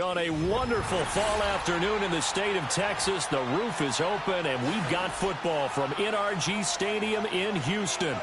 On a wonderful fall afternoon in the state of Texas, the roof is open, and we've got football from NRG Stadium in Houston.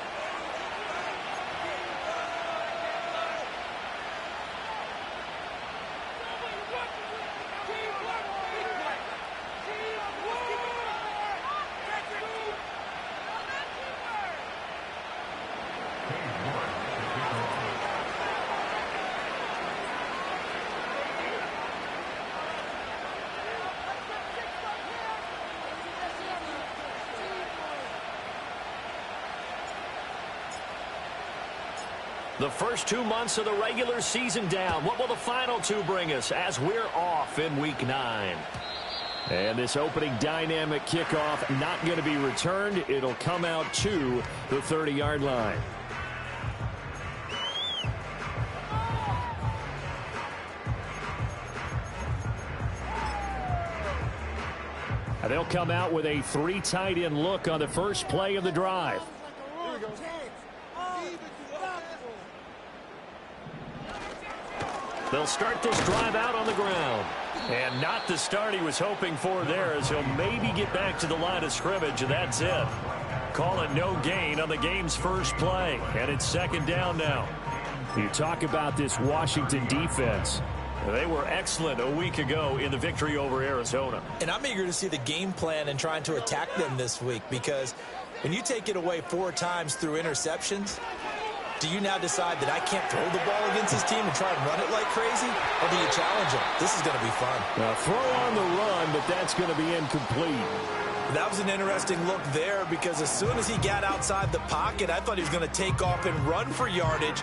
The first 2 months of the regular season down. What will the final two bring us as we're off in Week 9? And this opening dynamic kickoff not going to be returned. It'll come out to the 30-yard line. And they'll come out with a 3 tight end look on the first play of the drive. They'll start this drive out on the ground. And not the start he was hoping for there, as he'll maybe get back to the line of scrimmage, and that's it. Call it no gain on the game's first play. And it's second down now. You talk about this Washington defense. They were excellent a week ago in the victory over Arizona. And I'm eager to see the game plan and trying to attack them this week, because when you take it away 4 times through interceptions, do you now decide that I can't throw the ball against this team and try and run it like crazy? Or do you challenge them? This is going to be fun. Now throw on the run, but that's going to be incomplete. That was an interesting look there, because as soon as he got outside the pocket, I thought he was going to take off and run for yardage.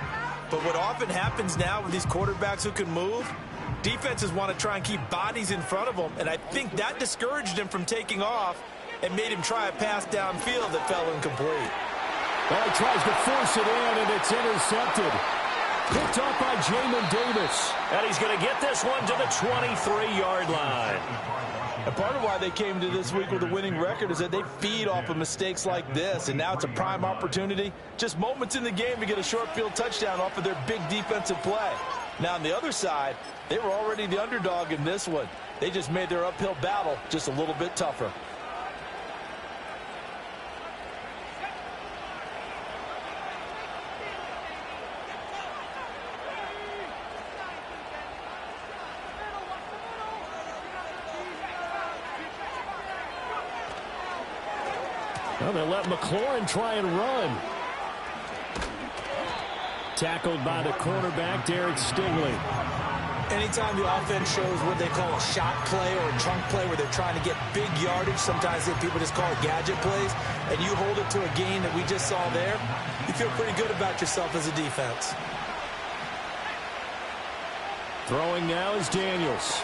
But what often happens now with these quarterbacks who can move, defenses want to try and keep bodies in front of them, and I think that discouraged him from taking off and made him try a pass downfield that fell incomplete. Well, he tries to force it in, and it's intercepted. Picked up by Jamin Davis. And he's going to get this one to the 23-yard line. And part of why they came to this week with a winning record is that they feed off of mistakes like this, and now it's a prime opportunity, just moments in the game, to get a short field touchdown off of their big defensive play. Now, on the other side, they were already the underdog in this one. They just made their uphill battle just a little bit tougher. Well, they let McLaurin try and run. Tackled by the cornerback, Derek Stingley. Anytime the offense shows what they call a shot play or a chunk play where they're trying to get big yardage, sometimes people just call it gadget plays, and you hold it to a gain that we just saw there, you feel pretty good about yourself as a defense. Throwing now is Daniels.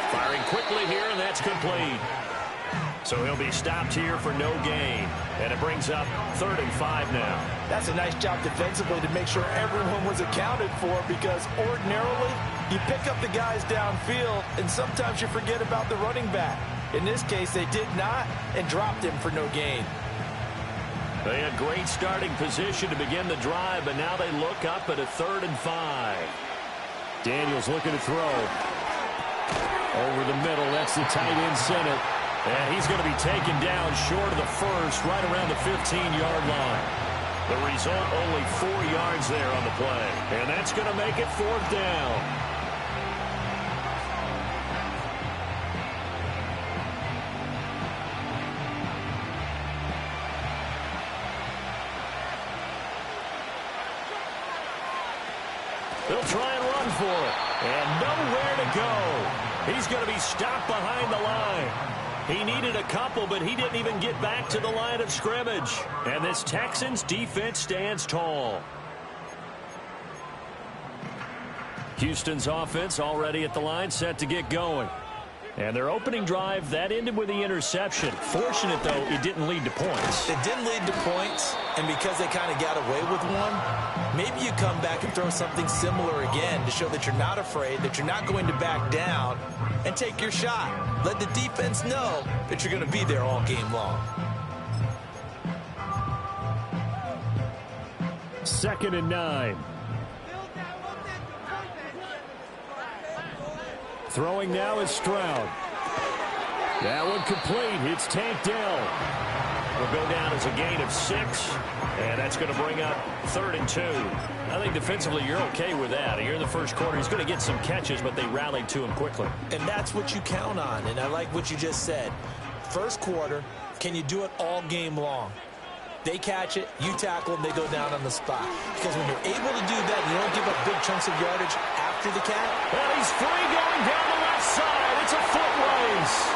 Firing quickly here, and that's complete. So he'll be stopped here for no gain. And it brings up 3rd and 5 now. That's a nice job defensively to make sure everyone was accounted for, because ordinarily you pick up the guys downfield and sometimes you forget about the running back. In this case, they did not and dropped him for no gain. They had great starting position to begin the drive, but now they look up at a 3rd and 5. Daniels looking to throw. Over the middle, that's the tight end Senate. And he's going to be taken down short of the first, right around the 15-yard line. The result, only 4 yards there on the play. And that's going to make it 4th down. They'll try and run for it. And nowhere to go. He's going to be stopped behind the line. He needed a couple, but he didn't even get back to the line of scrimmage. And this Texans defense stands tall. Houston's offense already at the line, set to get going. And their opening drive, that ended with the interception. Fortunate, though, it didn't lead to points. It didn't lead to points, and because they kind of got away with one, maybe you come back and throw something similar again to show that you're not afraid, that you're not going to back down, and take your shot. Let the defense know that you're going to be there all game long. 2nd and 9. Throwing now is Stroud. That one complete. It's Tank Dell. Will go down as a gain of 6, and that's going to bring up 3rd and 2. I think defensively you're okay with that. Here in the first quarter, he's going to get some catches, but they rallied to him quickly. And that's what you count on, and I like what you just said. First quarter, can you do it all game long? They catch it, you tackle them, they go down on the spot. Because when you're able to do that, you don't give up big chunks of yardage after the catch. And he's free going down the left side. It's a foot race.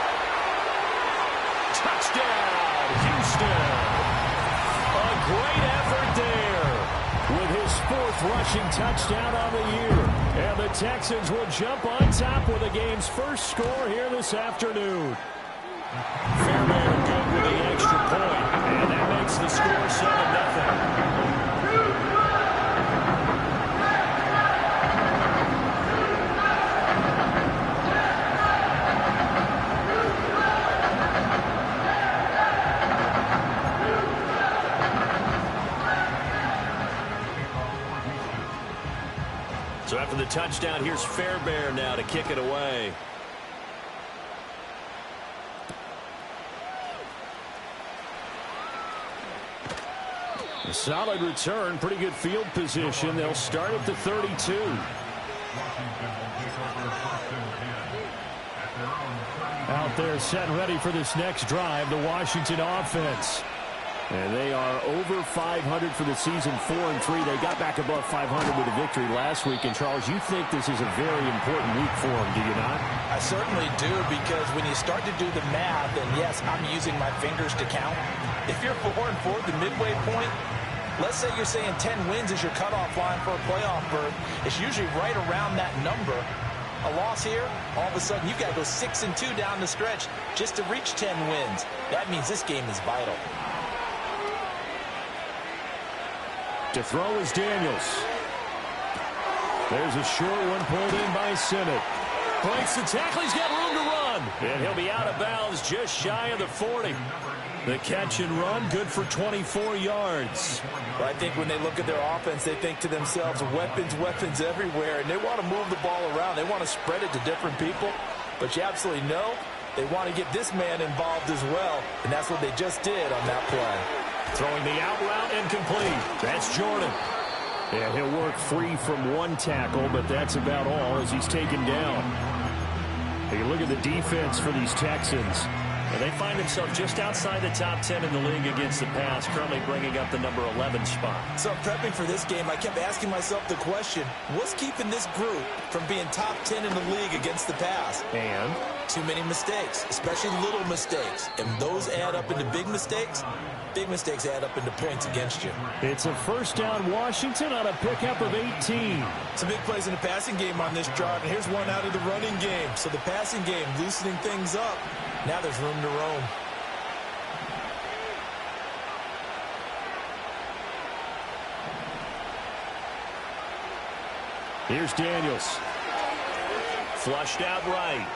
Touchdown, Houston. A great effort there with his 4th rushing touchdown on the year. And the Texans will jump on top with the game's first score here this afternoon. Fairbairn good with the extra point, and that makes the score 7-0. So after the touchdown, here's Fairbairn now to kick it away. A solid return, pretty good field position. They'll start at the 32. Out there set and ready for this next drive, the Washington offense. And they are over 500 for the season, 4-3. They got back above 500 with a victory last week. And, Charles, you think this is a very important week for them, do you not? I certainly do, because when you start to do the math, and yes, I'm using my fingers to count. If you're 4-4 at the midway point, let's say you're saying 10 wins is your cutoff line for a playoff berth. It's usually right around that number. A loss here, all of a sudden you've got to go 6-2 down the stretch just to reach 10 wins. That means this game is vital. To throw is Daniels. There's a short one pulled in by Sinnott. Breaks the tackle. He's got room to run. And he'll be out of bounds just shy of the 40. The catch and run, good for 24 yards. Well, I think when they look at their offense, they think to themselves, weapons, weapons everywhere. And they want to move the ball around. They want to spread it to different people. But you absolutely know they want to get this man involved as well. And that's what they just did on that play. Throwing the out route and complete. That's Jordan. Yeah, he'll work free from one tackle, but that's about all as he's taken down. Hey, look at the defense for these Texans. And they find themselves just outside the top 10 in the league against the pass, currently bringing up the number 11 spot. So prepping for this game, I kept asking myself the question, what's keeping this group from being top 10 in the league against the pass? And? Too many mistakes, especially little mistakes. And those add up into big mistakes. Big mistakes add up into points against you. It's a first down Washington on a pickup of 18. Some big plays in the passing game on this drive, and here's one out of the running game. So the passing game loosening things up. Now there's room to roam. Here's Daniels. Flushed out right.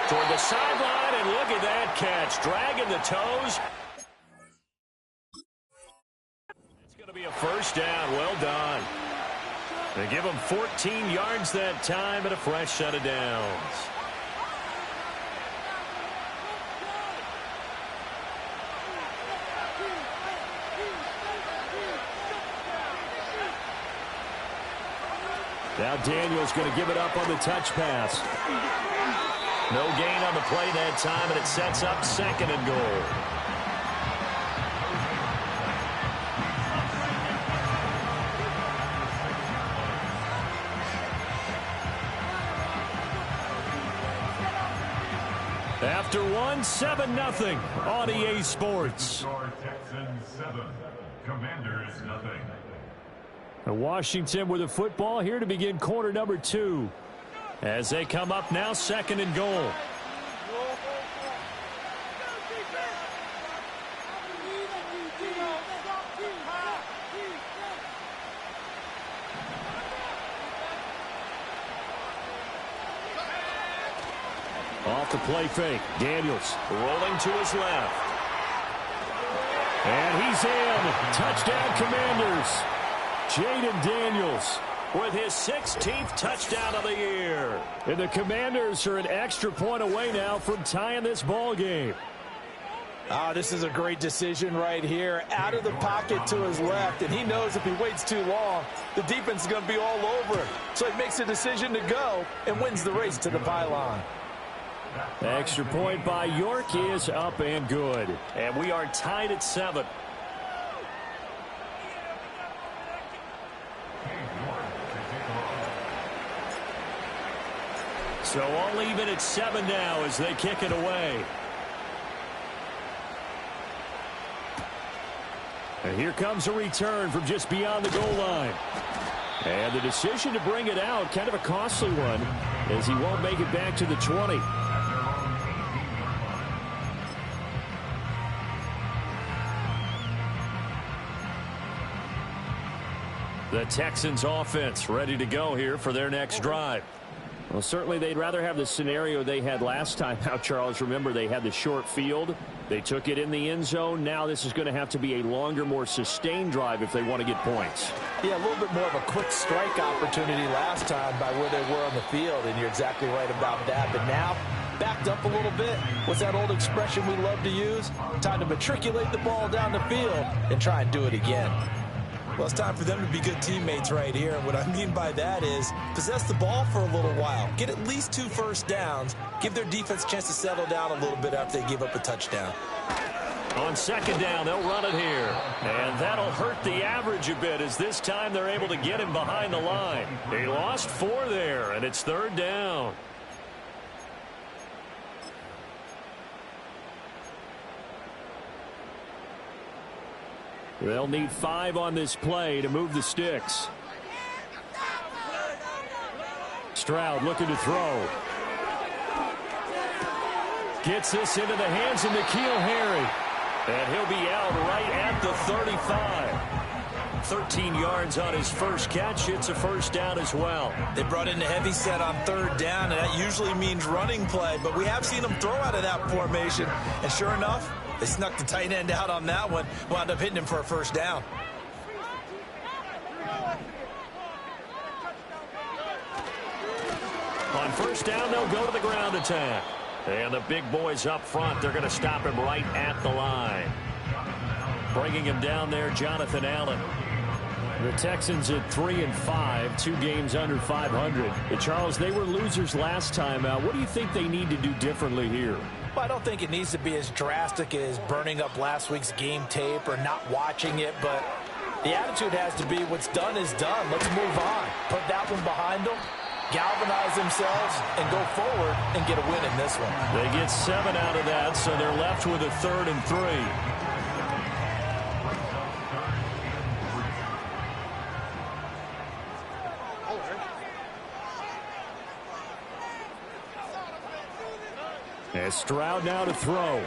Toward the sideline, and look at that catch. Dragging the toes. It's going to be a first down. Well done. They give him 14 yards that time and a fresh set of downs. Now Daniels going to give it up on the touch pass. No gain on the play that time, and it sets up 2nd and goal. After one, 7-0 on EA Sports. Texans 7, Commanders 0. Washington with the football here to begin quarter number 2. As they come up now, 2nd and goal. Off the play fake. Daniels rolling to his left. And he's in. Touchdown Commanders. Jayden Daniels with his 16th touchdown of the year. And the Commanders are an extra point away now from tying this ball game. This is a great decision right here. Out of the pocket to his left, and he knows if he waits too long, the defense is going to be all over him. So he makes a decision to go and wins the race to the pylon. Extra point by York is up and good. And we are tied at 7. So all even at 7 now as they kick it away. And here comes a return from just beyond the goal line. And the decision to bring it out, kind of a costly one, as he won't make it back to the 20. The Texans offense ready to go here for their next drive. Well, certainly they'd rather have the scenario they had last time out, Charles. Remember, they had the short field. They took it in the end zone. Now this is going to have to be a longer, more sustained drive if they want to get points. Yeah, a little bit more of a quick strike opportunity last time by where they were on the field, and you're exactly right about that. But now, backed up a little bit. What's that old expression we love to use? Time to matriculate the ball down the field and try and do it again. Well, it's time for them to be good teammates right here. And what I mean by that is possess the ball for a little while. Get at least 2 first downs. Give their defense a chance to settle down a little bit after they give up a touchdown. On second down, they'll run it here. And that'll hurt the average a bit as this time they're able to get him behind the line. They lost 4 there, and it's third down. They'll need 5 on this play to move the sticks. Stroud looking to throw. Gets this into the hands of N'Keal Harry. And he'll be out right at the 35. 13 yards on his first catch. It's a first down as well. They brought in the heavy set on third down, and that usually means running play. But we have seen them throw out of that formation. And sure enough, they snuck the tight end out on that one. Wound up hitting him for a first down. On first down, they'll go to the ground attack. And the big boys up front, they're going to stop him right at the line. Bringing him down there, Jonathan Allen. The Texans at 3-5, 2 games under 500. Charles, they were losers last time out. What do you think they need to do differently here? Well, I don't think it needs to be as drastic as burning up last week's game tape or not watching it, but the attitude has to be what's done is done. Let's move on. Put that one behind them, galvanize themselves, and go forward and get a win in this one. They get 7 out of that, so they're left with a 3rd and 3. And Stroud now to throw.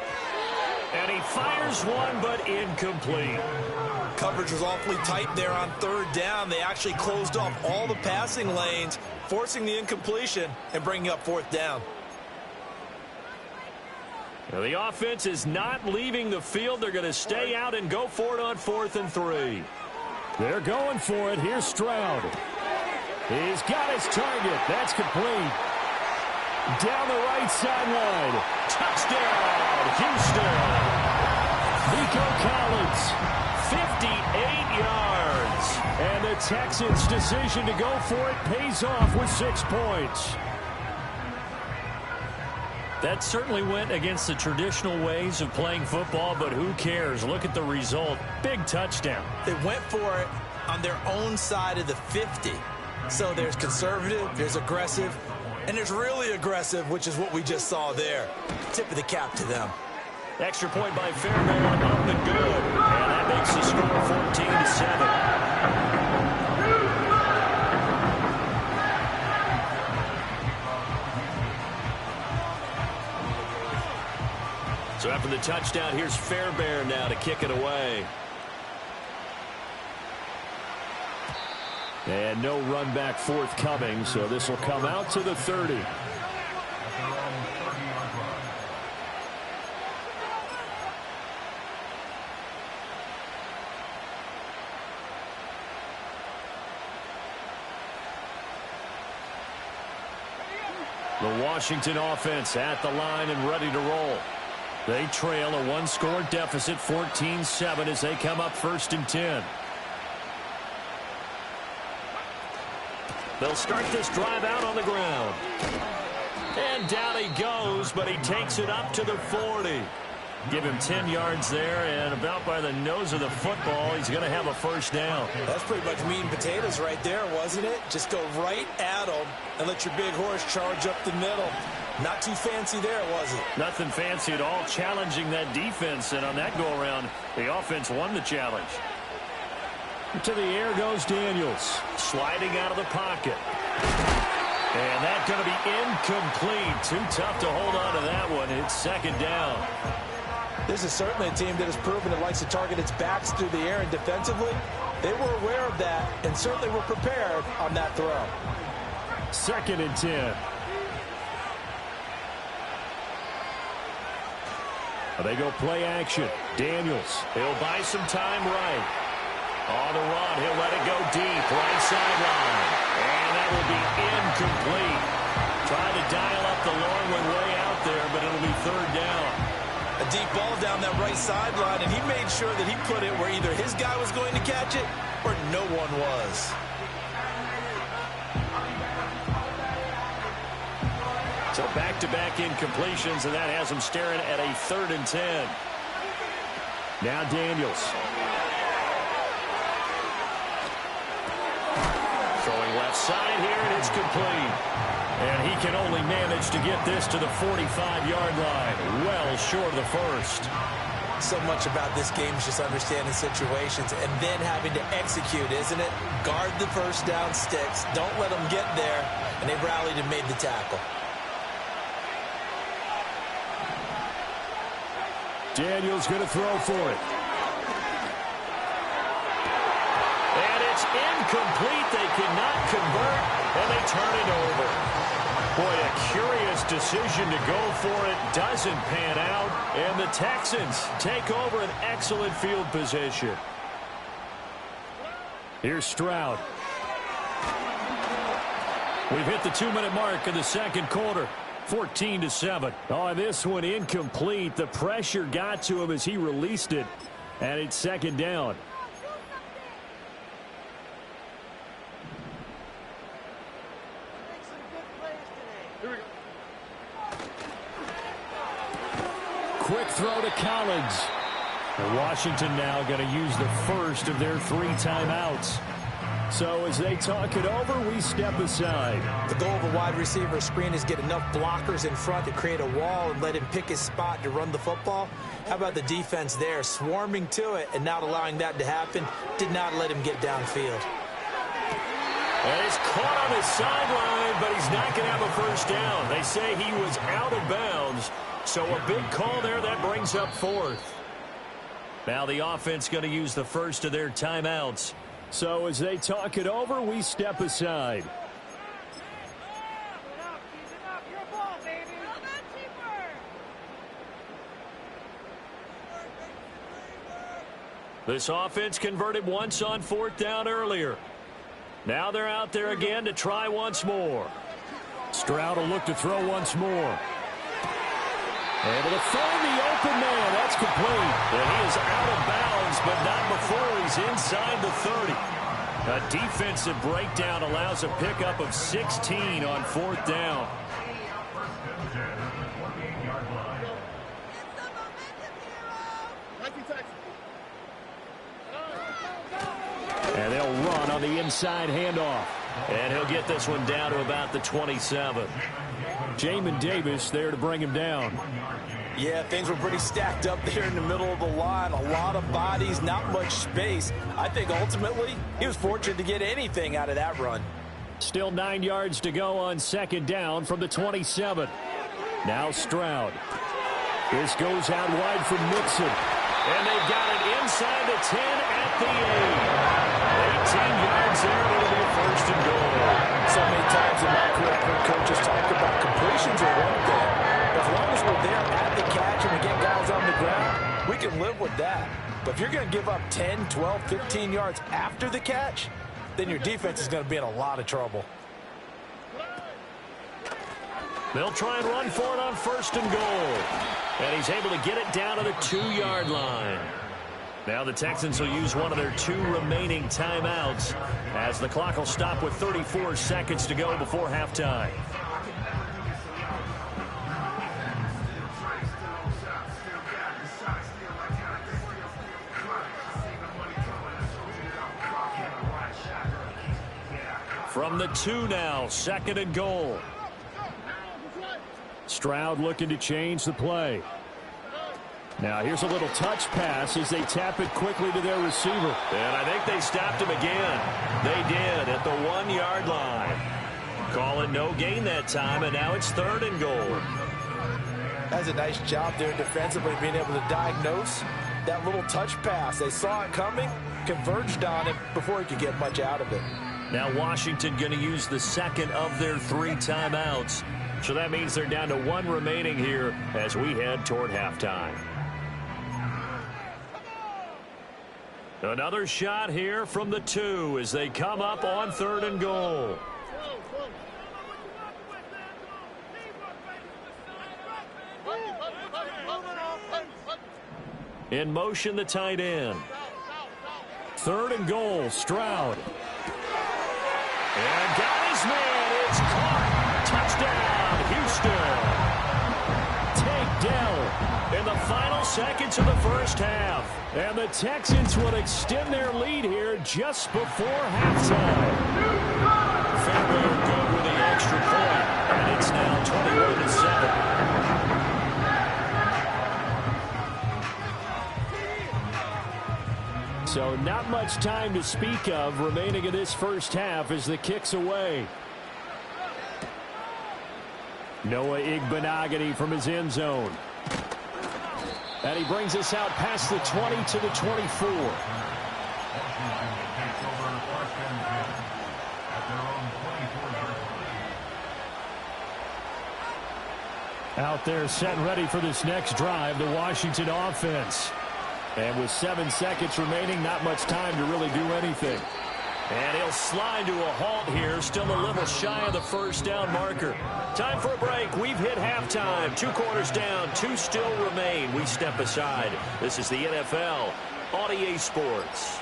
And he fires one, but incomplete. Coverage was awfully tight there on third down. They actually closed off all the passing lanes, forcing the incompletion and bringing up 4th down. Now the offense is not leaving the field. They're going to stay out and go for it on 4th and 3. They're going for it. Here's Stroud. He's got his target. That's complete. Down the right sideline. Touchdown, Houston. Nico Collins, 58 yards. And the Texans' decision to go for it pays off with 6 points. That certainly went against the traditional ways of playing football, but who cares? Look at the result. Big touchdown. They went for it on their own side of the 50. So there's conservative, there's aggressive, and there's really aggressive, which is what we just saw there. Tip of the cap to them. Extra point by Fairbairn, up and good. And that makes the score 14-7. So after the touchdown, here's Fairbairn now to kick it away. And no run back forthcoming, so this will come out to the 30. The Washington offense at the line and ready to roll. They trail a one-score deficit, 14-7, as they come up 1st and 10. They'll start this drive out on the ground. And down he goes, but he takes it up to the 40. Give him 10 yards there, and about by the nose of the football, he's going to have a 1st down. That's pretty much meat and potatoes right there, wasn't it? Just go right at him and let your big horse charge up the middle. Not too fancy there, was it? Nothing fancy at all, challenging that defense, and on that go-around, the offense won the challenge. To the air goes Daniels, sliding out of the pocket. And that's going to be incomplete. Too tough to hold on to that one. It's 2nd down. This is certainly a team that has proven it likes to target its backs through the air and defensively. They were aware of that and certainly were prepared on that throw. 2nd and 10. They go play action. Daniels, he'll buy some time right. On the run, he'll let it go deep, right sideline. And that will be incomplete. Trying to dial up the long one way out there, but it'll be 3rd down. A deep ball down that right sideline, and he made sure that he put it where either his guy was going to catch it or no one was. So back-to-back incompletions, and that has him staring at a 3rd and 10. Now Daniels. Throwing left side here, and it's complete. And he can only manage to get this to the 45-yard line. Well short of the 1st. So much about this game is just understanding situations and then having to execute, isn't it? Guard the 1st down sticks. Don't let them get there. And they rallied and made the tackle. Daniels going to throw for it. And it's incomplete. They cannot convert, and they turn it over. Boy, a curious decision to go for it. Doesn't pan out, and the Texans take over an excellent field position. Here's Stroud. We've hit the 2-minute mark in the 2nd quarter. 14-7. Oh, this one incomplete. The pressure got to him as he released it, and it's 2nd down. Quick throw to Collins. And Washington now going to use the 1st of their 3 timeouts. So as they talk it over, we step aside. The goal of a wide receiver screen is get enough blockers in front to create a wall and let him pick his spot to run the football. How about the defense there, swarming to it and not allowing that to happen? Did not let him get downfield. And he's caught on his sideline, but he's not going to have a 1st down. They say he was out of bounds, so a big call there that brings up 4th. Now the offense going to use the 1st of their timeouts. So as they talk it over, we step aside. This offense converted once on 4th down earlier. Now they're out there again to try once more. Stroud will look to throw once more. Able to find the open man. That's complete. And he is out of bounds, but not before he's inside the 30. A defensive breakdown allows a pickup of 16 on 4th down. And they'll run on the inside handoff. And he'll get this one down to about the 27. Jamin Davis there to bring him down. Yeah, things were pretty stacked up there in the middle of the line. A lot of bodies, not much space. I think ultimately he was fortunate to get anything out of that run. Still 9 yards to go on 2nd down from the 27. Now Stroud. This goes out wide for Mixon. And they've got it inside the 10 at the 8. 18 yards there, and it'll be a 1st and goal. So many times in my career, I've heard coaches talk about completions are one thing. As long as we're there at the catch and we get guys on the ground, we can live with that. But if you're going to give up 10, 12, 15 yards after the catch, then your defense is going to be in a lot of trouble. They'll try and run for it on 1st and goal. And he's able to get it down to the 2-yard line. Now the Texans will use one of their 2 remaining timeouts as the clock will stop with 34 seconds to go before halftime. From the 2 now, 2nd and goal. Stroud looking to change the play. Now here's a little touch pass as they tap it quickly to their receiver. And I think they stopped him again. They did at the 1-yard line. Calling no gain that time, and now it's 3rd and goal. That's a nice job there defensively, being able to diagnose that little touch pass. They saw it coming, converged on it before he could get much out of it. Now Washington going to use the 2nd of their 3 timeouts. So that means they're down to 1 remaining here as we head toward halftime. Another shot here from the 2 as they come up on 3rd and goal. In motion, the tight end. 3rd and goal, Stroud. And got his man. It's caught. Touchdown, Houston. Tank Dell In the final seconds of the first half. And the Texans will extend their lead here just before halftime. Fairweather good with the extra point. And it's now 21-7. So not much time to speak of remaining in this first half as the kick's away. Noah Igbenogany from his end zone. And he brings us out past the 20 to the 24. Out there set and ready for this next drive, the Washington offense. And with 7 seconds remaining, not much time to really do anything. And he'll slide to a halt here, still a little shy of the first down marker. Time for a break. We've hit halftime. 2 quarters down, 2 still remain. We step aside. This is the NFL on EA Sports.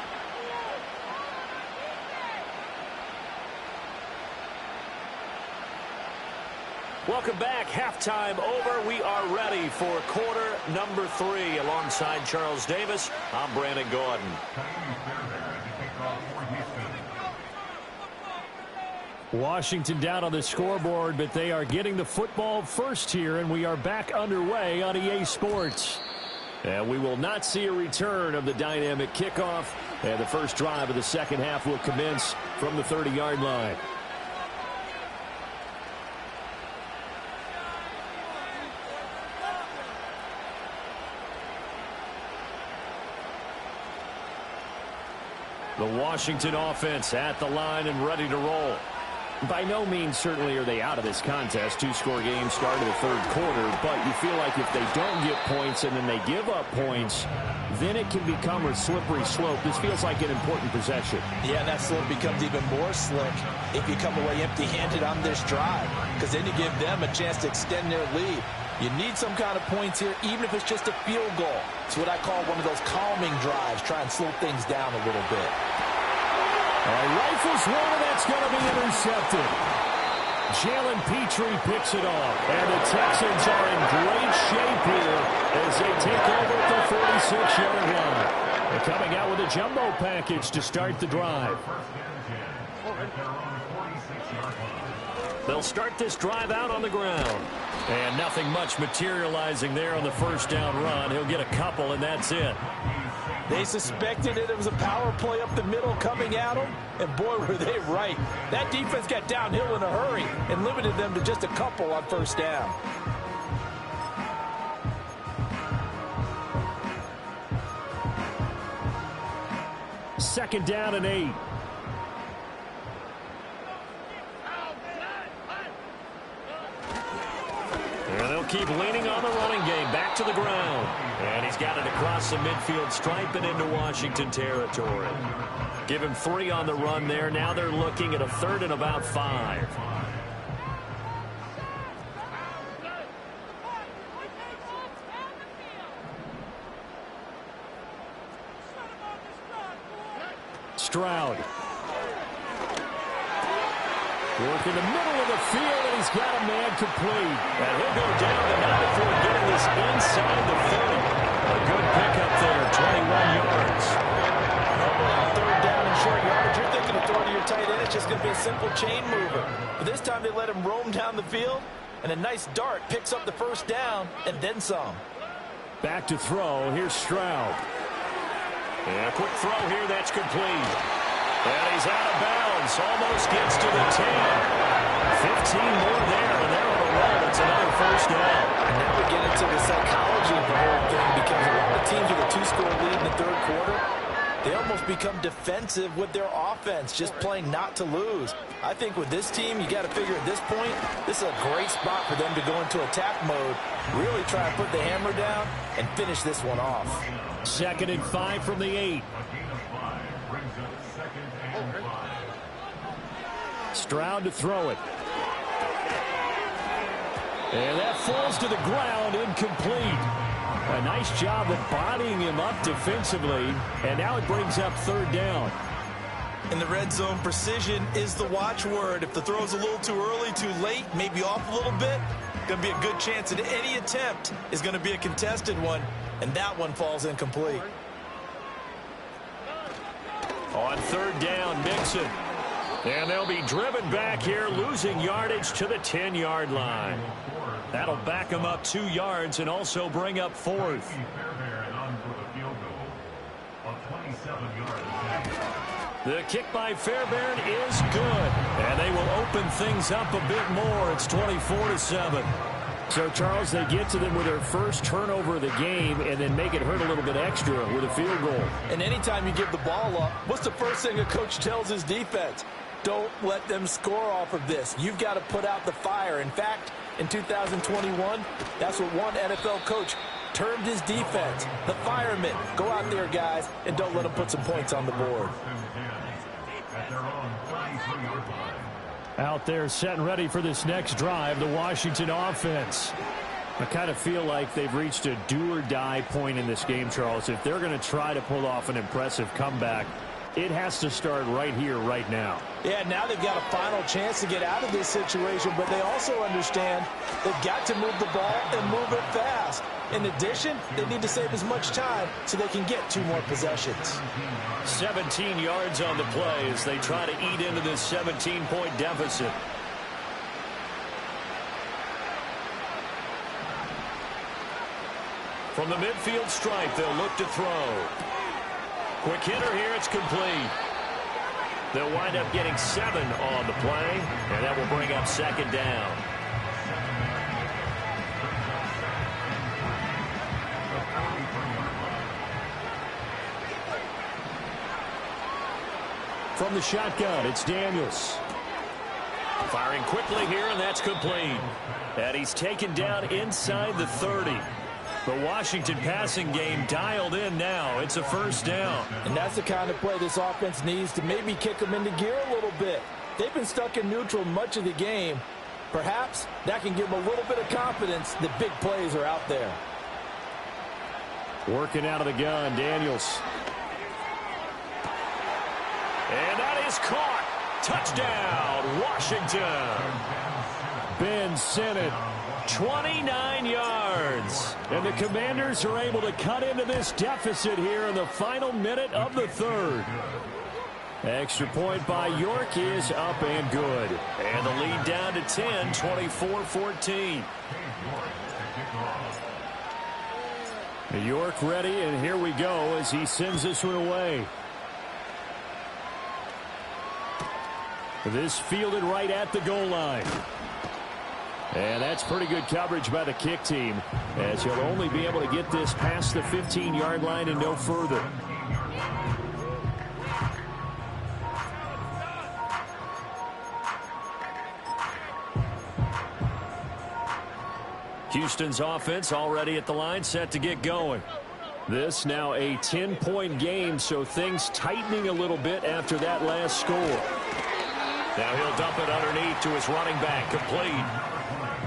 Welcome back. Halftime over. We are ready for quarter number 3. Alongside Charles Davis, I'm Brandon Gordon. Washington down on the scoreboard, but they are getting the football first here, and we are back underway on EA Sports. And we will not see a return of the dynamic kickoff, and the first drive of the second half will commence from the 30-yard line. The Washington offense at the line and ready to roll. By no means certainly are they out of this contest. 2-score game start of the third quarter, but you feel like if they don't get points and then they give up points, then it can become a slippery slope. This feels like an important possession. Yeah, and that slope becomes even more slick if you come away empty-handed on this drive, because then you give them a chance to extend their lead. You need some kind of points here, even if it's just a field goal. It's what I call one of those calming drives. Try and slow things down a little bit. Rifles one, and that's going to be intercepted. Jalen Petrie picks it off, and the Texans are in great shape here as they take over at the 46-yard line. They're coming out with a jumbo package to start the drive. They'll start this drive out on the ground. And nothing much materializing there on the first down run. He'll get a couple, and that's it. They suspected it was a power play up the middle coming at them, and boy, were they right. That defense got downhill in a hurry and limited them to just a couple on first down. Second down and 8. And they'll keep leaning on the running game. Back to the ground. And he's got it across the midfield stripe and into Washington territory. Give him 3 on the run there. Now they're looking at a 3rd and about 5. Stroud. Work in the middle of the field, and he's got a man complete. And he'll go down, but not before getting this inside the 30. A good pickup there, 21 yards. On third down and short yardage, you're thinking of throwing to your tight end. It's just going to be a simple chain mover. But this time they let him roam down the field, and a nice dart picks up the first down and then some. Back to throw. Here's Stroud. And a quick throw here. That's complete. And he's out of bounds. Almost gets to the 10. 15 more there, and they're on a roll. It's another first down. And now we get into the psychology of the whole thing, because a lot of teams with a two-score lead in the third quarter, they almost become defensive with their offense, just playing not to lose. I think with this team, you got to figure at this point, this is a great spot for them to go into attack mode, really try and put the hammer down and finish this one off. 2nd and 5 from the 8. Stroud to throw it. And that falls to the ground, incomplete. A nice job of bodying him up defensively, and now it brings up third down. In the red zone, precision is the watchword. If the throw's a little too early, too late, maybe off a little bit, going to be a good chance that any attempt is going to be a contested one, and that one falls incomplete. On third down, Mixon. And they'll be driven back here, losing yardage to the 10-yard line. That'll back them up 2 yards and also bring up fourth. The kick by Fairbairn is good, and they will open things up a bit more. It's 24-7. So, Charles, they get to them with their first turnover of the game and then make it hurt a little bit extra with a field goal. And anytime you give the ball up, what's the first thing a coach tells his defense? Don't let them score off of this. You've got to put out the fire. In fact, in 2021, that's what one NFL coach termed his defense. The firemen. Go out there, guys, and don't let them put some points on the board. Out there set and ready for this next drive, the Washington offense. I kind of feel like they've reached a do-or-die point in this game, Charles. If they're going to try to pull off an impressive comeback, it has to start right here, right now. Yeah, now they've got a final chance to get out of this situation, but they also understand they've got to move the ball and move it fast. In addition, they need to save as much time so they can get 2 more possessions. 17 yards on the play as they try to eat into this 17-point deficit. From the midfield stripe, they'll look to throw. Quick hitter here, it's complete. They'll wind up getting 7 on the play, and that will bring up second down. From the shotgun, it's Daniels. Firing quickly here, and that's complete. And he's taken down inside the 30. The Washington passing game dialed in now. It's a first down. And that's the kind of play this offense needs to maybe kick them into gear a little bit. They've been stuck in neutral much of the game. Perhaps that can give them a little bit of confidence that big plays are out there. Working out of the gun, Daniels. And that is caught. Touchdown, Washington. Ben Sinnott. 29 yards. And the Commanders are able to cut into this deficit here in the final minute of the third. Extra point by York is up and good. And the lead down to 10, 24-14. York ready, and here we go as he sends this one away. This fielded right at the goal line. And that's pretty good coverage by the kick team, as he'll only be able to get this past the 15-yard line and no further. Houston's offense already at the line, set to get going. This now a 10-point game, so things tightening a little bit after that last score. Now he'll dump it underneath to his running back, complete.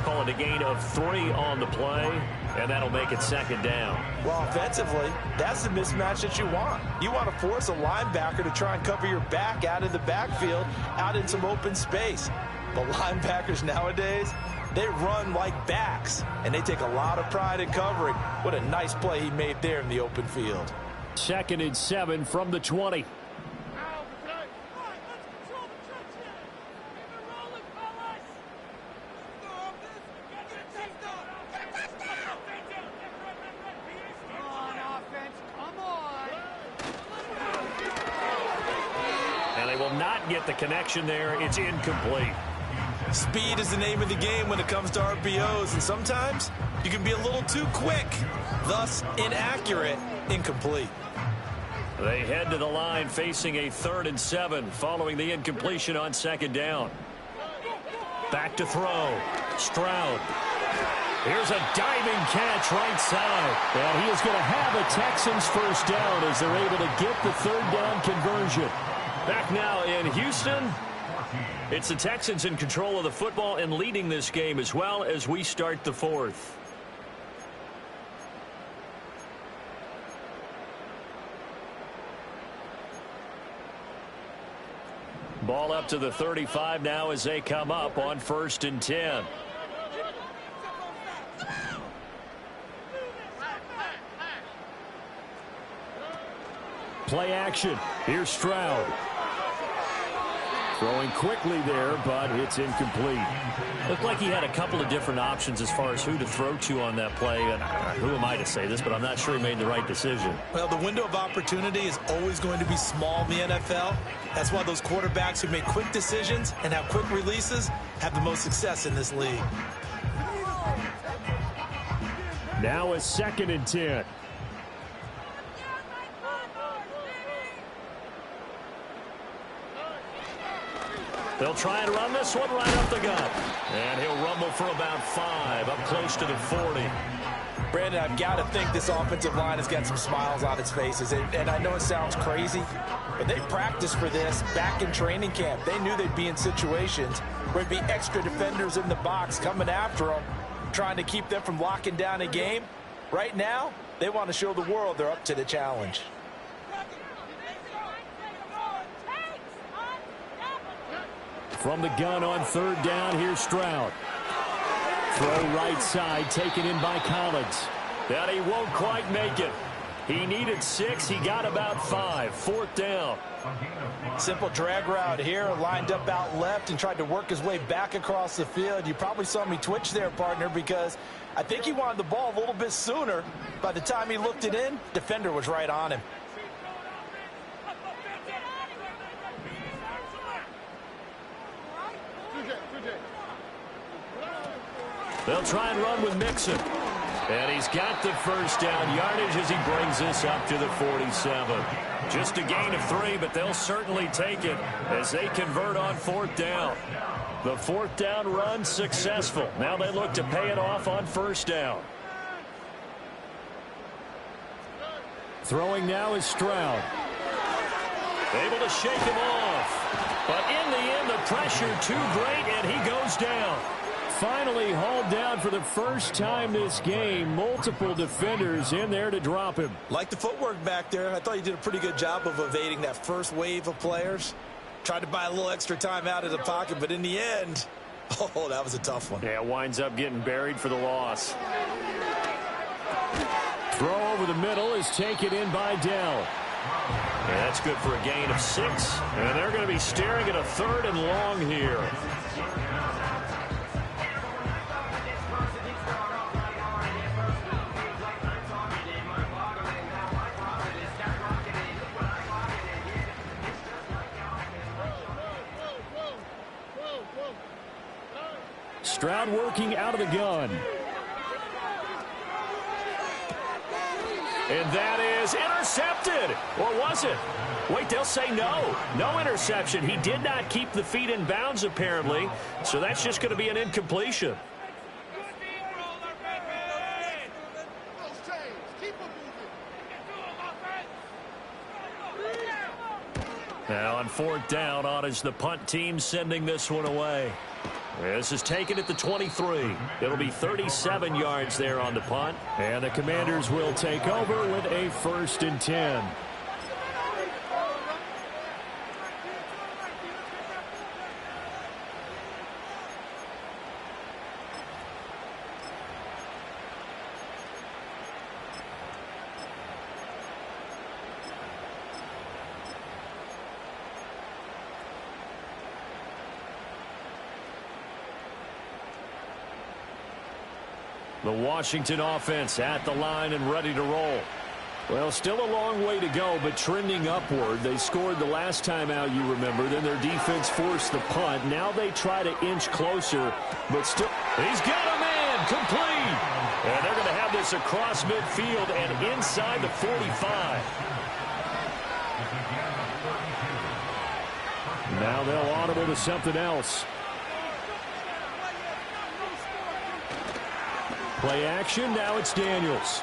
Call it a gain of 3 on the play, and that'll make it second down. Well, offensively, that's the mismatch that you want. You want to force a linebacker to try and cover your back out of the backfield, out in some open space. But linebackers nowadays, they run like backs, and they take a lot of pride in covering. What a nice play he made there in the open field. 2nd and 7 from the 20. Get the connection there. It's incomplete. Speed is the name of the game when it comes to RPOs, and sometimes you can be a little too quick, thus inaccurate, incomplete. They head to the line facing a 3rd and 7 following the incompletion on 2nd down. Back to throw. Stroud. Here's a diving catch right side. And he is going to have a Texans first down as they're able to get the 3rd down conversion. Back now in Houston, it's the Texans in control of the football and leading this game as well as we start the 4th. Ball up to the 35 now as they come up on 1st and 10. Play action. Here's Stroud. Throwing quickly there, but it's incomplete. Looked like he had a couple of different options as far as who to throw to on that play. And who am I to say this, but I'm not sure he made the right decision. Well, the window of opportunity is always going to be small in the NFL. That's why those quarterbacks who make quick decisions and have quick releases have the most success in this league. Now a 2nd and 10. They'll try and run this one right up the gut. And he'll rumble for about 5, up close to the 40. Brandon, I've got to think this offensive line has got some smiles on its faces. And I know it sounds crazy, but they practiced for this back in training camp. They knew they'd be in situations where there'd be extra defenders in the box coming after them, trying to keep them from locking down a game. Right now, they want to show the world they're up to the challenge. From the gun on 3rd down, here's Stroud. Throw right side, taken in by Collins. That he won't quite make it. He needed 6. He got about 5. 4th down. Simple drag route here, lined up out left and tried to work his way back across the field. You probably saw me twitch there, partner, because I think he wanted the ball a little bit sooner. By the time he looked it in, defender was right on him. They'll try and run with Mixon. And he's got the first down yardage as he brings this up to the 47. Just a gain of 3, but they'll certainly take it as they convert on 4th down. The 4th down run successful. Now they look to pay it off on 1st down. Throwing now is Stroud. Able to shake him off. But in the end, the pressure too great, and he goes down. Finally hauled down for the first time this game. Multiple defenders in there to drop him. Like the footwork back there, I thought he did a pretty good job of evading that first wave of players. Tried to buy a little extra time out of the pocket, but in the end, oh, that was a tough one. Yeah, winds up getting buried for the loss. Throw over the middle is taken in by Dell. Yeah, that's good for a gain of 6. And they're going to be staring at a 3rd and long here. Stroud working out of the gun. And that is intercepted. Or was it? Wait, they'll say no. No interception. He did not keep the feet in bounds, apparently. So that's just going to be an incompletion. Now on 4th down, on is the punt team sending this one away. This is taken at the 23. It'll be 37 yards there on the punt. And the Commanders will take over with a 1st and 10. The Washington offense at the line and ready to roll. Well, still a long way to go, but trending upward. They scored the last time out, you remember. Then their defense forced the punt. Now they try to inch closer, but still. He's got a man complete. And they're going to have this across midfield and inside the 45. Now they'll audible to something else. Play action, now it's Daniels.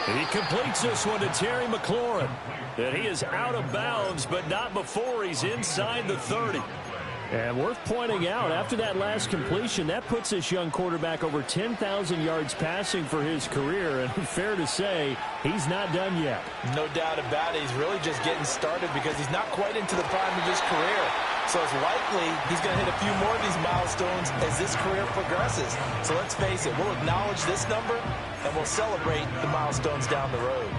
He completes this one to Terry McLaurin. And he is out of bounds, but not before he's inside the 30. And worth pointing out, after that last completion, that puts this young quarterback over 10,000 yards passing for his career. And fair to say, he's not done yet. No doubt about it. He's really just getting started because he's not quite into the prime of his career. So it's likely he's going to hit a few more of these milestones as this career progresses. So let's face it, we'll acknowledge this number and we'll celebrate the milestones down the road.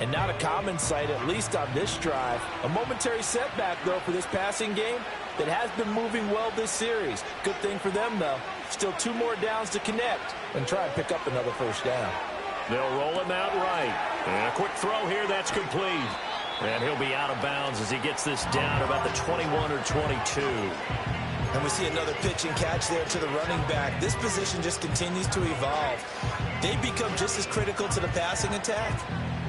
And not a common sight, at least on this drive. A momentary setback, though, for this passing game that has been moving well this series. Good thing for them, though. Still 2 more downs to connect and try and pick up another 1st down. They'll roll him out right. And a quick throw here, that's complete. And he'll be out of bounds as he gets this down about the 21 or 22. And we see another pitch and catch there to the running back. This position just continues to evolve. They become just as critical to the passing attack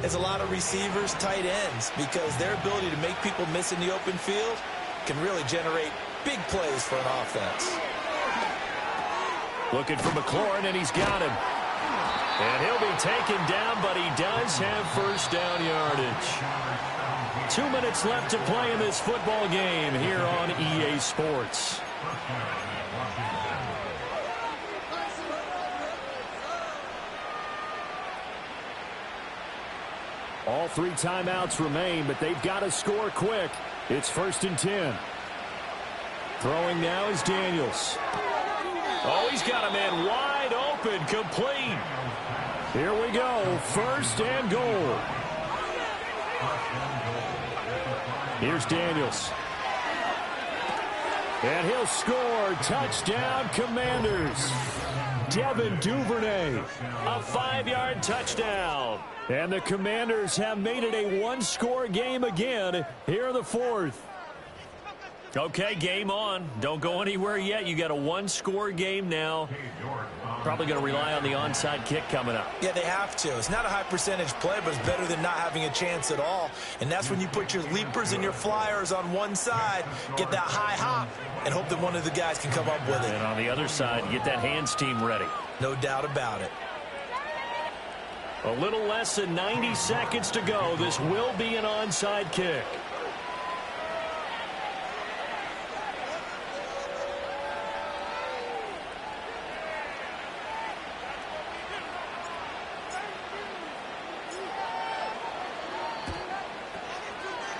as a lot of receivers, tight ends, because their ability to make people miss in the open field can really generate big plays for an offense. Looking for McLaurin, and he's got him. And he'll be taken down, but he does have 1st down yardage. 2 minutes left to play in this football game here on EA Sports. All 3 timeouts remain, but they've got to score quick. It's 1st and 10. Throwing now is Daniels. Oh, he's got a man wide open, complete. Here we go, 1st and goal. Here's Daniels. And he'll score. Touchdown, Commanders. Devin Duvernay. A 5-yard touchdown. And the Commanders have made it a 1-score game again here in the 4th. Okay, game on. Don't go anywhere yet. You got a 1-score game now. Probably going to rely on the onside kick coming up. Yeah, they have to. It's not a high percentage play, but it's better than not having a chance at all. And that's when you put your leapers and your flyers on one side, get that high hop, and hope that one of the guys can come up with it. And on the other side, get that hands team ready. No doubt about it. A little less than 90 seconds to go. This will be an onside kick.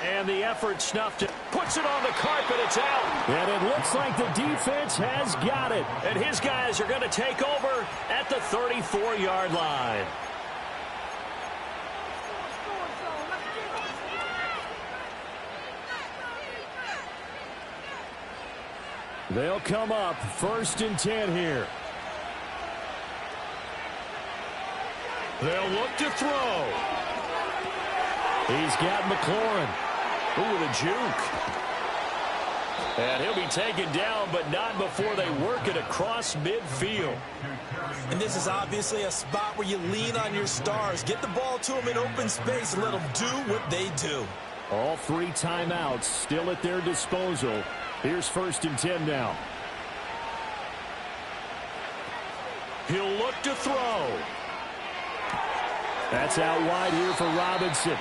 And the effort snuffed it. Puts it on the carpet. It's out. And it looks like the defense has got it. And his guys are going to take over at the 34-yard line. They'll come up 1st and 10 here. They'll look to throw. He's got McLaurin. Ooh, with a juke. And he'll be taken down, but not before they work it across midfield. And this is obviously a spot where you lean on your stars. Get the ball to them in open space and let them do what they do. All 3 timeouts still at their disposal. Here's 1st and 10 now. He'll look to throw. That's out wide here for Robinson.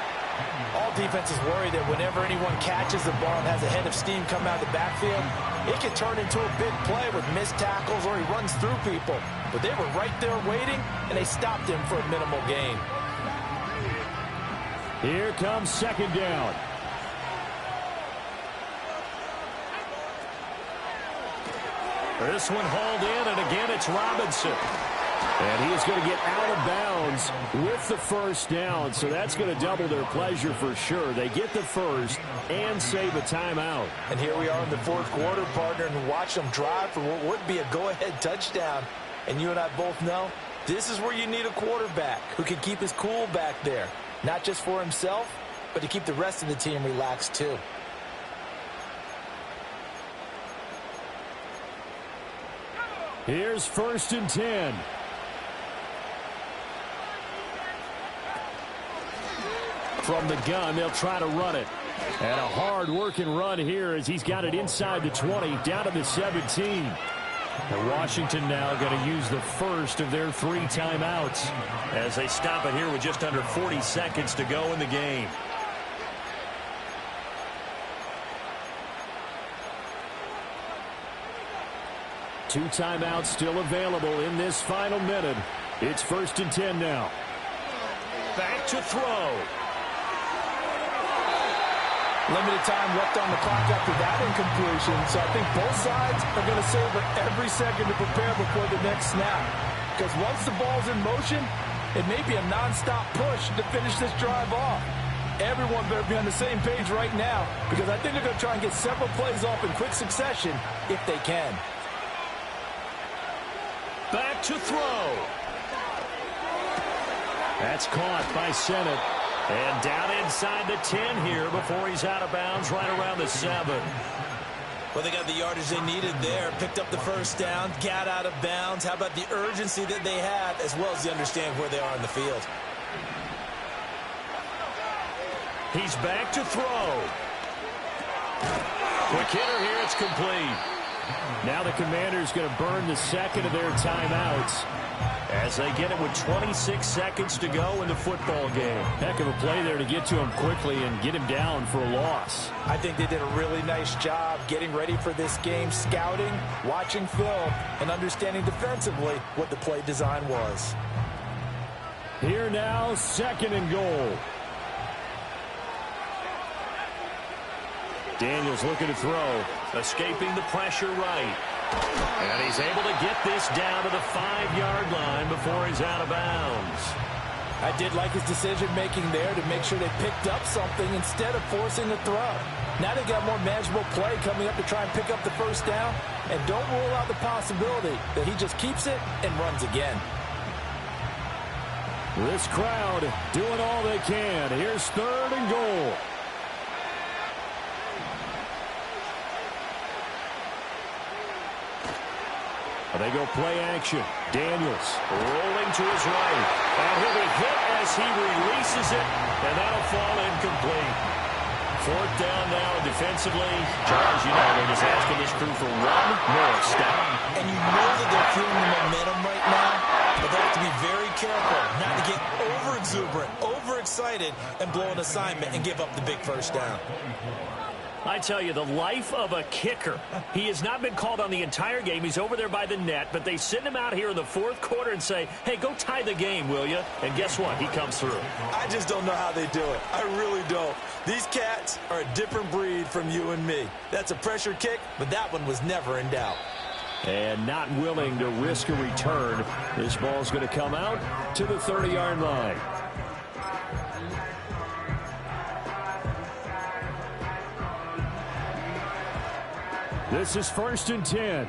All defenses worry that whenever anyone catches the ball and has a head of steam come out of the backfield, it can turn into a big play with missed tackles or he runs through people. But they were right there waiting, and they stopped him for a minimal gain. Here comes second down. This one hauled in, and again it's Robinson. And he is going to get out of bounds with the first down, so that's going to double their pleasure for sure. They get the first and save a timeout. And here we are in the fourth quarter, partner, and watch them drive for what would be a go-ahead touchdown. And you and I both know this is where you need a quarterback who can keep his cool back there, not just for himself, but to keep the rest of the team relaxed too. Here's 1st and 10. From the gun, they'll try to run it. And a hard-working run here as he's got it inside the 20, down to the 17. And Washington now going to use the first of their 3 timeouts as they stop it here with just under 40 seconds to go in the game. Two timeouts still available in this final minute. It's 1st and 10 now. Back to throw. Limited time left on the clock after that incompletion, so I think both sides are going to savor every second to prepare before the next snap. Because once the ball's in motion, it may be a nonstop push to finish this drive off. Everyone better be on the same page right now, because I think they're going to try and get several plays off in quick succession if they can. Back to throw. That's caught by Sennett. And down inside the 10 here before he's out of bounds right around the 7. Well, they got the yardage they needed there, picked up the first down, got out of bounds. How about the urgency that they have, as well as the understand where they are in the field. He's back to throw. Quick hitter here, it's complete. Now the Commanders going to burn the second of their timeouts as they get it with 26 seconds to go in the football game. Heck of a play there to get to him quickly and get him down for a loss. I think they did a really nice job getting ready for this game, scouting, watching film, and understanding defensively what the play design was. Here now, 2nd and goal. Daniels looking to throw. Escaping the pressure right. And he's able to get this down to the 5-yard line before he's out of bounds. I did like his decision-making there to make sure they picked up something instead of forcing the throw. Now they got more manageable play coming up to try and pick up the first down. And don't rule out the possibility that he just keeps it and runs again. This crowd doing all they can. Here's 3rd and goal. They go play action. Daniels rolling to his right. And he'll be hit as he releases it, and that'll fall incomplete. 4th down now defensively. Charles, you know, they're just asking this crew for one more step. And you know that they're feeling the momentum right now, but they have to be very careful not to get over-exuberant, overexcited, and blow an assignment and give up the big first down. I tell you, the life of a kicker. He has not been called on the entire game. He's over there by the net, but they send him out here in the 4th quarter and say, hey, go tie the game, will you? And guess what? He comes through. I just don't know how they do it. I really don't. These cats are a different breed from you and me. That's a pressure kick, but that one was never in doubt. And not willing to risk a return. This ball's going to come out to the 30-yard line. This is 1st and 10.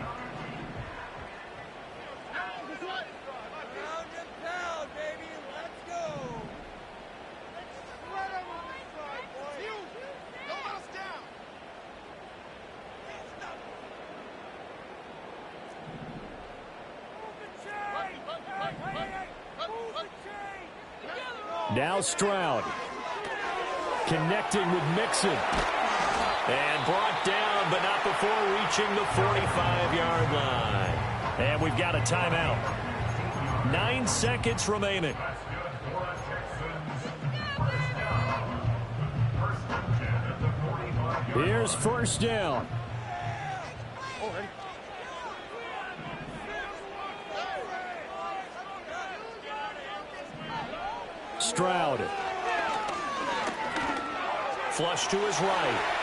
Now Stroud connecting with Mixon. And brought down, but not before reaching the 45-yard line. And we've got a timeout. 9 seconds remaining. Here's first down. Stroud. Flush to his right.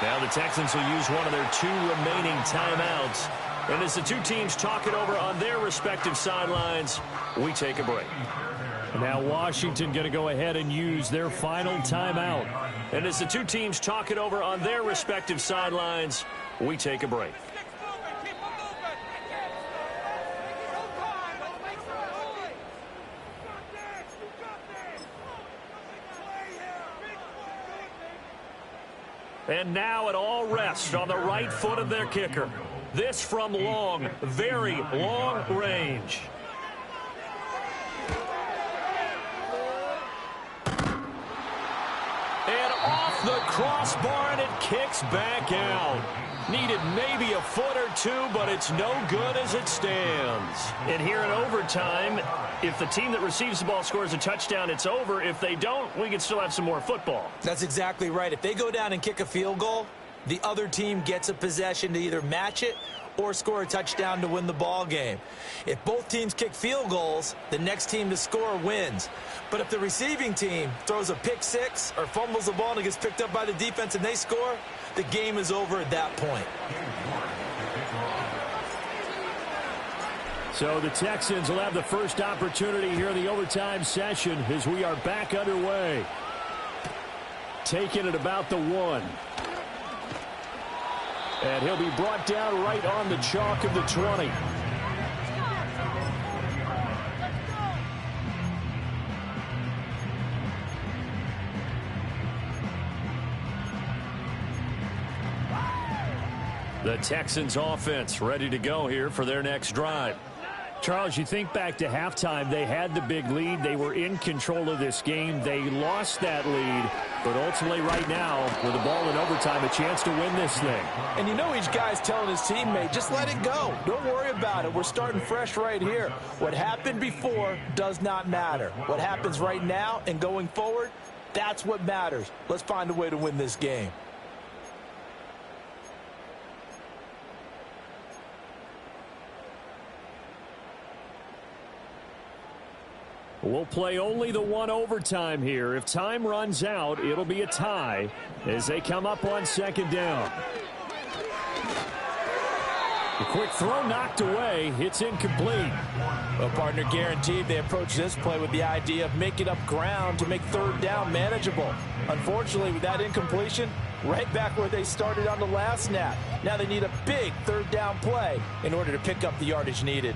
Now the Texans will use one of their 2 remaining timeouts. And as the two teams talk it over on their respective sidelines, we take a break. Now Washington going to go ahead and use their final timeout. And as the two teams talk it over on their respective sidelines, we take a break. And now it all rests on the right foot of their kicker. This from long, very long range. And off the crossbar, and it kicks back out. Needed maybe a foot or two, but it's no good as it stands. And here in overtime, if the team that receives the ball scores a touchdown, it's over. If they don't, we can still have some more football. That's exactly right. If they go down and kick a field goal, the other team gets a possession to either match it or score a touchdown to win the ball game. If both teams kick field goals, the next team to score wins. But if the receiving team throws a pick six or fumbles the ball and it gets picked up by the defense and they score, the game is over at that point. So the Texans will have the first opportunity here in the overtime session as we are back underway. Taking it about the 1. And he'll be brought down right on the chalk of the 20. The Texans offense ready to go here for their next drive. Charles, you think back to halftime, they had the big lead. They were in control of this game. They lost that lead, but ultimately right now, with the ball in overtime, a chance to win this thing. And you know each guy's telling his teammate, just let it go. Don't worry about it. We're starting fresh right here. What happened before does not matter. What happens right now and going forward, that's what matters. Let's find a way to win this game. We'll play only the 1 overtime here. If time runs out, it'll be a tie as they come up on second down. The quick throw knocked away. It's incomplete. Well, partner, guaranteed they approach this play with the idea of making up ground to make third down manageable. Unfortunately, with that incompletion, right back where they started on the last snap. Now they need a big third down play in order to pick up the yardage needed.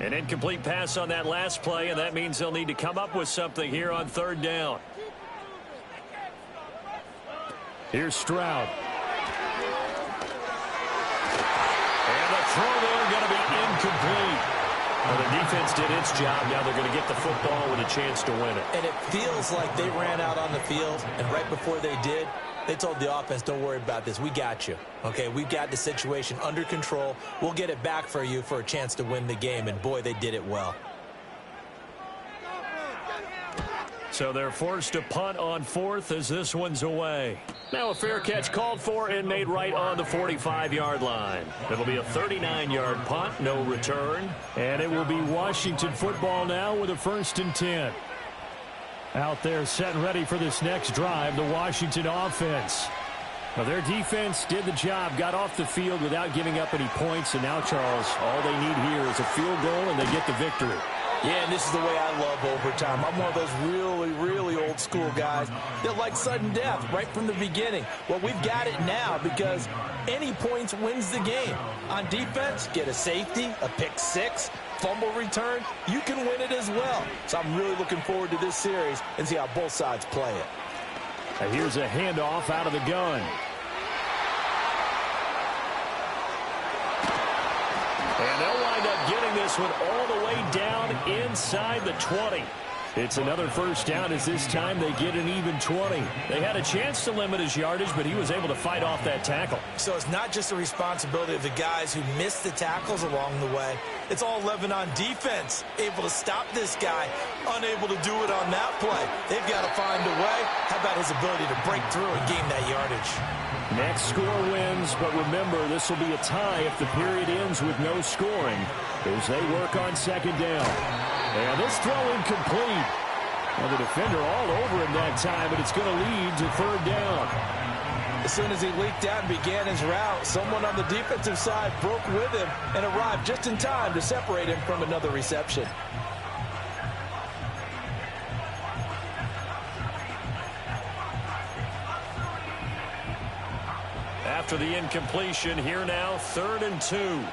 An incomplete pass on that last play, and that means they'll need to come up with something here on third down. Here's Stroud. And the throw there going to be incomplete. Well, the defense did its job. Now they're going to get the football with a chance to win it. And it feels like they ran out on the field, and right before they did, they told the offense, don't worry about this. We got you. Okay, we've got the situation under control. We'll get it back for you for a chance to win the game. And, boy, they did it well. So they're forced to punt on fourth as this one's away. Now a fair catch called for and made right on the 45-yard line. It'll be a 39-yard punt, no return. And it will be Washington football now with a 1st and 10. Out there set and ready for this next drive, the Washington offense. Well, their defense did the job, got off the field without giving up any points, and now, Charles, all they need here is a field goal, and they get the victory. Yeah, and this is the way I love overtime. I'm one of those really, really old school guys that like sudden death right from the beginning. Well, we've got it now because any points wins the game. On defense, get a safety, a pick six, fumble return, you can win it as well. So I'm really looking forward to this series and see how both sides play it. And here's a handoff out of the gun. And they'll wind up getting this one all the way down inside the 20. It's another first down as this time they get an even 20. They had a chance to limit his yardage, but he was able to fight off that tackle. So it's not just the responsibility of the guys who missed the tackles along the way. It's all Lebanon defense, able to stop this guy, unable to do it on that play. They've got to find a way. How about his ability to break through and gain that yardage? Next score wins, but remember, this will be a tie if the period ends with no scoring as they work on second down. And this throw incomplete. Well, the defender all over him that time, but it's going to lead to third down. As soon as he leaked out and began his route, someone on the defensive side broke with him and arrived just in time to separate him from another reception. After the incompletion, here now, 3rd and 2.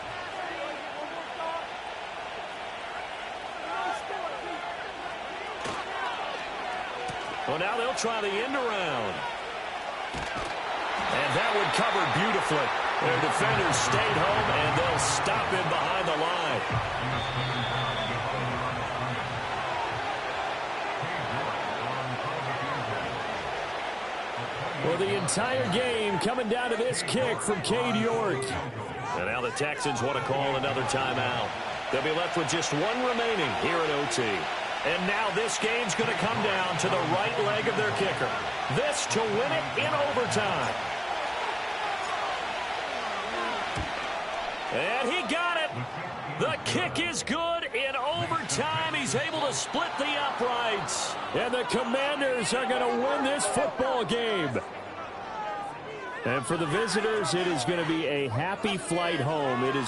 Well, now they'll try the end around. And that one covered beautifully. Their defenders stayed home, and they'll stop him behind the line. Well, the entire game coming down to this kick from Cade York. And now the Texans want to call another timeout. They'll be left with just one remaining here at OT. And now this game's going to come down to the right leg of their kicker. This to win it in overtime. And he got it. The kick is good in overtime. He's able to split the uprights. And the Commanders are going to win this football game. And for the visitors, it is going to be a happy flight home. It is